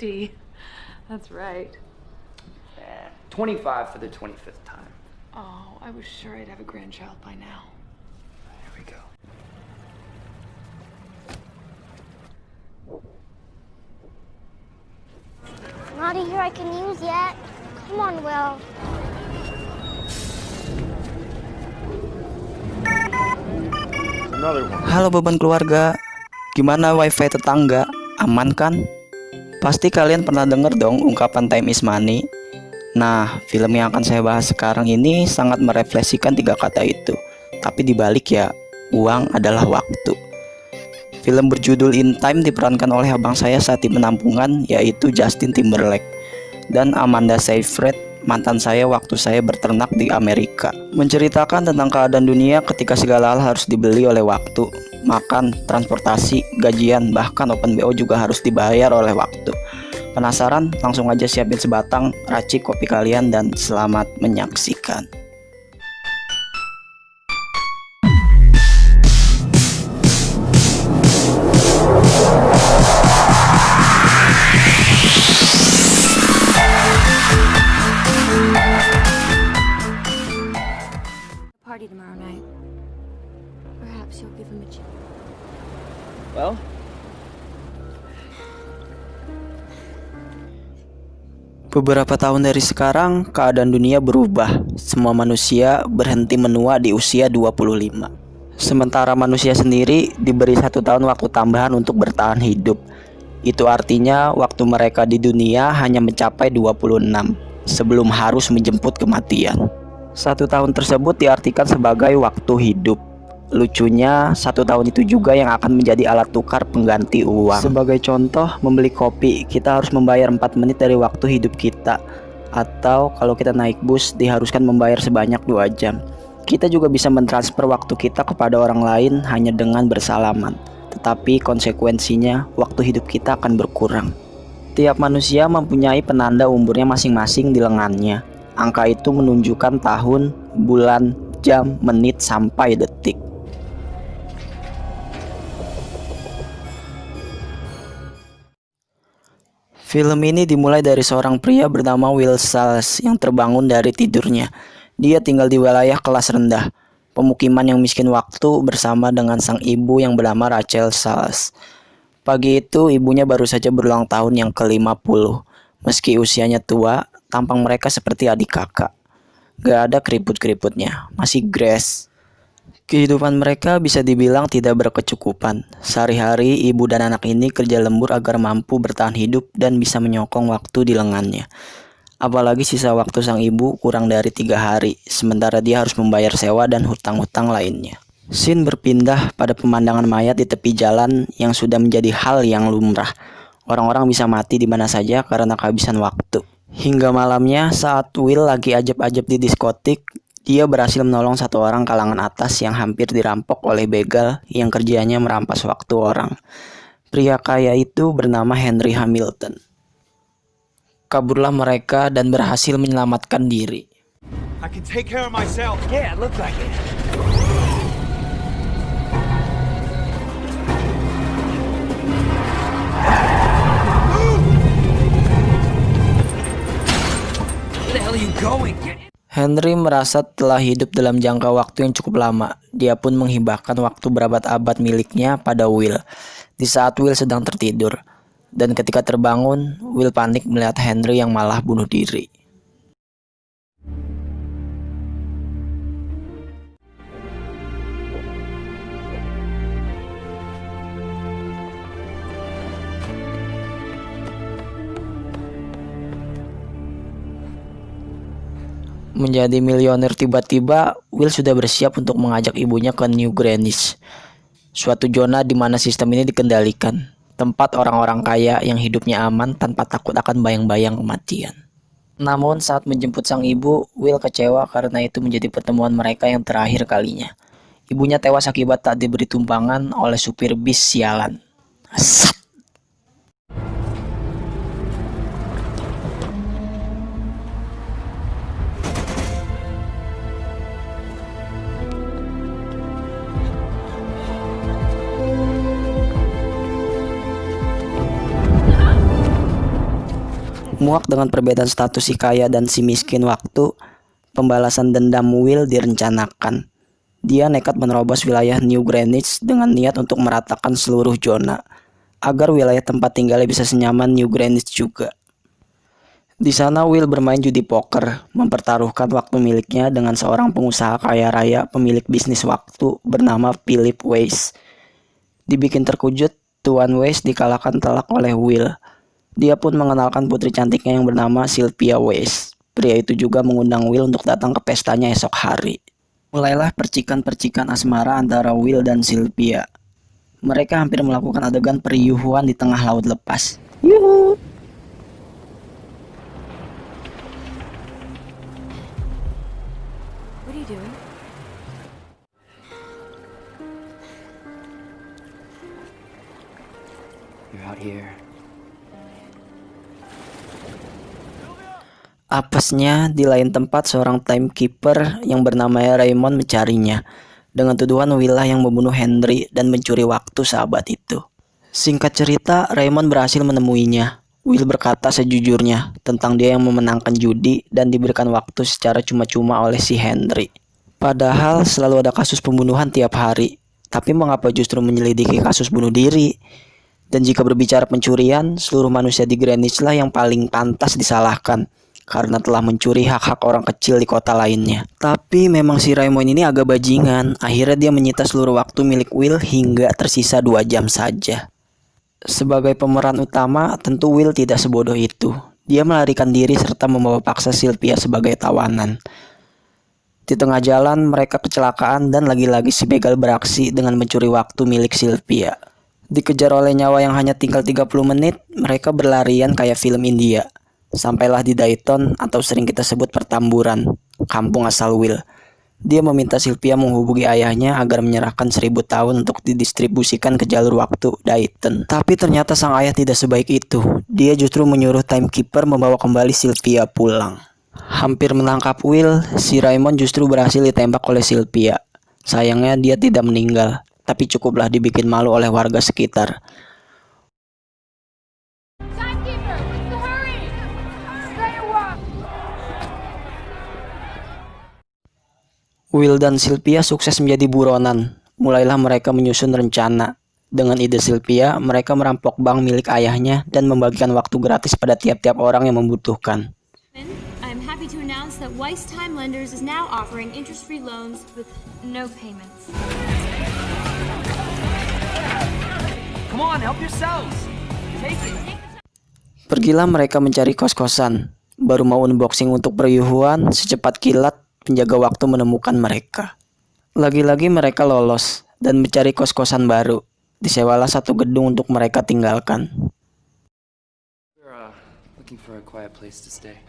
60. That's right. 25 for the 25th time. Oh, I was sure I'd have a grandchild by now. Here we go. Not a here I can use yet. Come on, Will. Another one. Halo beban keluarga, gimana wifi tetangga? Aman kan? Pasti kalian pernah denger dong ungkapan time is money. Nah, film yang akan saya bahas sekarang ini sangat merefleksikan tiga kata itu. Tapi dibalik ya, uang adalah waktu. Film berjudul In Time diperankan oleh abang saya saat di penampungan, yaitu Justin Timberlake, dan Amanda Seyfried, mantan saya waktu saya berternak di Amerika. Menceritakan tentang keadaan dunia ketika segala hal harus dibeli oleh waktu. Makan, transportasi, gajian, bahkan open BO juga harus dibayar oleh waktu. Penasaran? Langsung aja siapin sebatang, racik kopi kalian, dan selamat menyaksikan. Party tomorrow night. Perhaps you'll give him a chance. Well, Beberapa tahun dari sekarang, keadaan dunia berubah. Semua manusia berhenti menua di usia 25. Sementara manusia sendiri diberi 1 tahun waktu tambahan untuk bertahan hidup. Itu artinya waktu mereka di dunia hanya mencapai 26 sebelum harus menjemput kematian. 1 tahun tersebut diartikan sebagai waktu hidup. Lucunya, 1 tahun itu juga yang akan menjadi alat tukar pengganti uang. Sebagai contoh, membeli kopi, kita harus membayar 4 menit dari waktu hidup kita. Atau kalau kita naik bus, diharuskan membayar sebanyak 2 jam. Kita juga bisa mentransfer waktu kita kepada orang lain hanya dengan bersalaman. Tetapi konsekuensinya, waktu hidup kita akan berkurang. Tiap manusia mempunyai penanda umurnya masing-masing di lengannya. Angka itu menunjukkan tahun, bulan, jam, menit, sampai detik. Film ini dimulai dari seorang pria bernama Will Salles yang terbangun dari tidurnya. Dia tinggal di wilayah kelas rendah, pemukiman yang miskin waktu, bersama dengan sang ibu yang bernama Rachel Salles. Pagi itu ibunya baru saja berulang tahun yang ke-50. Meski usianya tua, tampang mereka seperti adik kakak. Gak ada keriput-keriputnya, masih grass. Kehidupan mereka bisa dibilang tidak berkecukupan. Sehari-hari ibu dan anak ini kerja lembur agar mampu bertahan hidup dan bisa menyokong waktu di lengannya. Apalagi sisa waktu sang ibu kurang dari 3 hari, sementara dia harus membayar sewa dan hutang-hutang lainnya. Scene berpindah pada pemandangan mayat di tepi jalan yang sudah menjadi hal yang lumrah. Orang-orang bisa mati di mana saja karena kehabisan waktu. Hingga malamnya saat Will lagi ajab-ajab di diskotik, dia berhasil menolong 1 orang kalangan atas yang hampir dirampok oleh begal yang kerjanya merampas waktu orang. Pria kaya itu bernama Henry Hamilton. Kaburlah mereka dan berhasil menyelamatkan diri. I can take care of myself. yeah, it looked like it. Where the hell are you going? Henry merasa telah hidup dalam jangka waktu yang cukup lama. Dia pun menghibahkan waktu berabad-abad miliknya pada Will di saat Will sedang tertidur. Dan ketika terbangun, Will panik melihat Henry yang malah bunuh diri. Menjadi milioner tiba-tiba, Will sudah bersiap untuk mengajak ibunya ke New Greenwich, suatu zona di mana sistem ini dikendalikan, tempat orang-orang kaya yang hidupnya aman tanpa takut akan bayang-bayang kematian. Namun saat menjemput sang ibu, Will kecewa karena itu menjadi pertemuan mereka yang terakhir kalinya. Ibunya tewas akibat tak diberi tumpangan oleh supir bis sialan. Asap. Muak dengan perbedaan status si kaya dan si miskin waktu, pembalasan dendam Will direncanakan. Dia nekat menerobos wilayah New Greenwich dengan niat untuk meratakan seluruh zona, agar wilayah tempat tinggalnya bisa senyaman New Greenwich juga. Di sana Will bermain judi poker, mempertaruhkan waktu miliknya dengan seorang pengusaha kaya raya pemilik bisnis waktu bernama Philip Weiss. Dibikin terkejut, Tuan Weiss dikalahkan telak oleh Will. Dia pun mengenalkan putri cantiknya yang bernama Sylvia Weiss. Pria itu juga mengundang Will untuk datang ke pestanya esok hari. Mulailah percikan-percikan asmara antara Will dan Sylvia. Mereka hampir melakukan adegan periuhuan di tengah laut lepas. Yuhu! What are you doing? You're out here. Apesnya, di lain tempat seorang timekeeper yang bernama Raymond mencarinya dengan tuduhan Will yang membunuh Henry dan mencuri waktu sahabat itu. Singkat cerita, Raymond berhasil menemuinya. Will berkata sejujurnya tentang dia yang memenangkan judi dan diberikan waktu secara cuma-cuma oleh si Henry. Padahal selalu ada kasus pembunuhan tiap hari, tapi mengapa justru menyelidiki kasus bunuh diri? Dan jika berbicara pencurian, seluruh manusia di Greenwich lah yang paling pantas disalahkan, karena telah mencuri hak-hak orang kecil di kota lainnya. Tapi memang si Raymond ini agak bajingan. Akhirnya dia menyita seluruh waktu milik Will hingga tersisa 2 jam saja. Sebagai pemeran utama, tentu Will tidak sebodoh itu. Dia melarikan diri serta membawa paksa Sylvia sebagai tawanan. Di tengah jalan mereka kecelakaan dan lagi-lagi si begal beraksi dengan mencuri waktu milik Sylvia. Dikejar oleh nyawa yang hanya tinggal 30 menit, mereka berlarian kayak film India. Sampailah di Dayton atau sering kita sebut Pertamburan, kampung asal Will. Dia meminta Sylvia menghubungi ayahnya agar menyerahkan 1000 tahun untuk didistribusikan ke jalur waktu Dayton. Tapi ternyata sang ayah tidak sebaik itu. Dia justru menyuruh timekeeper membawa kembali Sylvia pulang. Hampir menangkap Will, si Raymond justru berhasil ditembak oleh Sylvia. Sayangnya dia tidak meninggal, tapi cukuplah dibikin malu oleh warga sekitar. Will dan Sylvia sukses menjadi buronan. Mulailah mereka menyusun rencana. Dengan ide Sylvia, mereka merampok bank milik ayahnya dan membagikan waktu gratis pada tiap-tiap orang yang membutuhkan. I'm happy to announce that Weiss Time Lenders is now offering interest-free loans with no payments. Come on, help yourselves. Take it. Pergilah mereka mencari kos-kosan. Baru mau unboxing untuk periuhuan, secepat kilat penjaga waktu menemukan mereka. Lagi-lagi mereka lolos dan mencari kos-kosan baru. Disewalah satu gedung untuk mereka tinggalkan. We're looking for a quiet place to stay.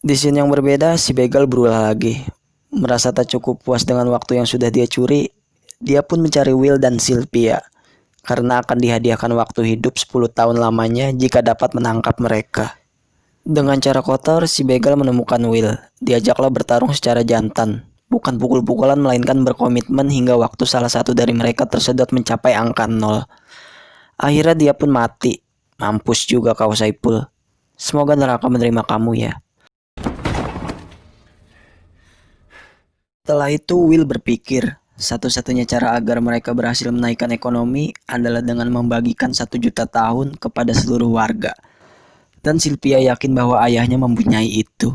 Di scene yang berbeda, si begal berulah lagi. Merasa tak cukup puas dengan waktu yang sudah dia curi, dia pun mencari Will dan Sylvia. Karena akan dihadiahkan waktu hidup 10 tahun lamanya jika dapat menangkap mereka. Dengan cara kotor, si begal menemukan Will. Diajaklah bertarung secara jantan. Bukan pukul-pukulan melainkan berkomitmen hingga waktu salah satu dari mereka tersedot mencapai angka 0. Akhirnya dia pun mati. Mampus juga kau Saipul. Semoga neraka menerima kamu ya. Setelah itu Will berpikir, satu-satunya cara agar mereka berhasil menaikkan ekonomi adalah dengan membagikan 1 juta tahun kepada seluruh warga. Dan Sylvia yakin bahwa ayahnya mempunyai itu.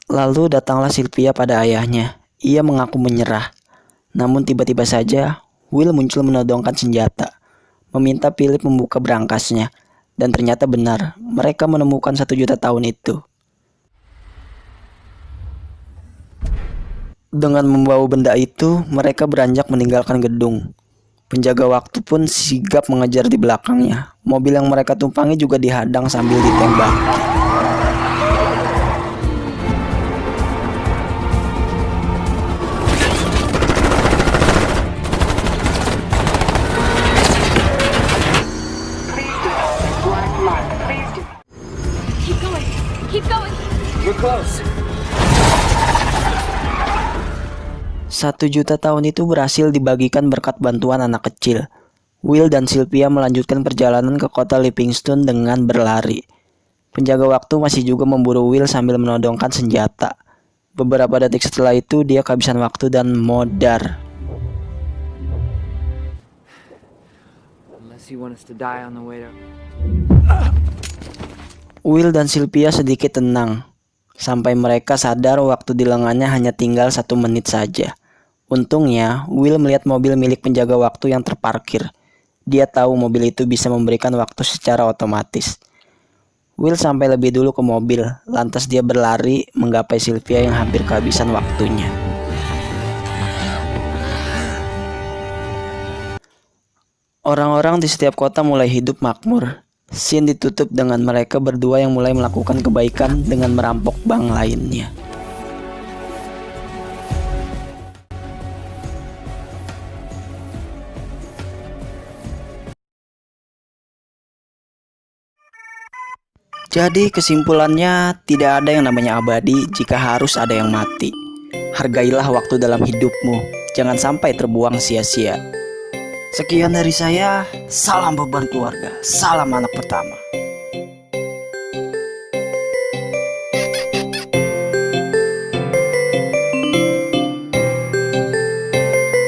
Lalu datanglah Sylvia pada ayahnya. Ia mengaku menyerah. Namun tiba-tiba saja, Will muncul menodongkan senjata. Meminta Philip membuka berangkasnya. Dan ternyata benar, mereka menemukan 1 juta tahun itu. Dengan membawa benda itu, mereka beranjak meninggalkan gedung. Penjaga waktu pun sigap mengejar di belakangnya. Mobil yang mereka tumpangi juga dihadang sambil ditembak. Keep going. Keep going. We're close. 1 juta tahun itu berhasil dibagikan berkat bantuan anak kecil. Will dan Sylvia melanjutkan perjalanan ke kota Livingstone dengan berlari. Penjaga waktu masih juga memburu Will sambil menodongkan senjata. Beberapa detik setelah itu dia kehabisan waktu dan modar. Unless you want us to die on the way to... Will dan Sylvia sedikit tenang sampai mereka sadar waktu di lengannya hanya tinggal 1 menit saja. Untungnya, Will melihat mobil milik penjaga waktu yang terparkir. Dia tahu mobil itu bisa memberikan waktu secara otomatis. Will sampai lebih dulu ke mobil, lantas dia berlari menggapai Sylvia yang hampir kehabisan waktunya. Orang-orang di setiap kota mulai hidup makmur. Scene ditutup dengan mereka berdua yang mulai melakukan kebaikan dengan merampok bank lainnya. Jadi kesimpulannya, tidak ada yang namanya abadi jika harus ada yang mati. Hargailah waktu dalam hidupmu, jangan sampai terbuang sia-sia. Sekian dari saya, salam beban keluarga, salam anak pertama.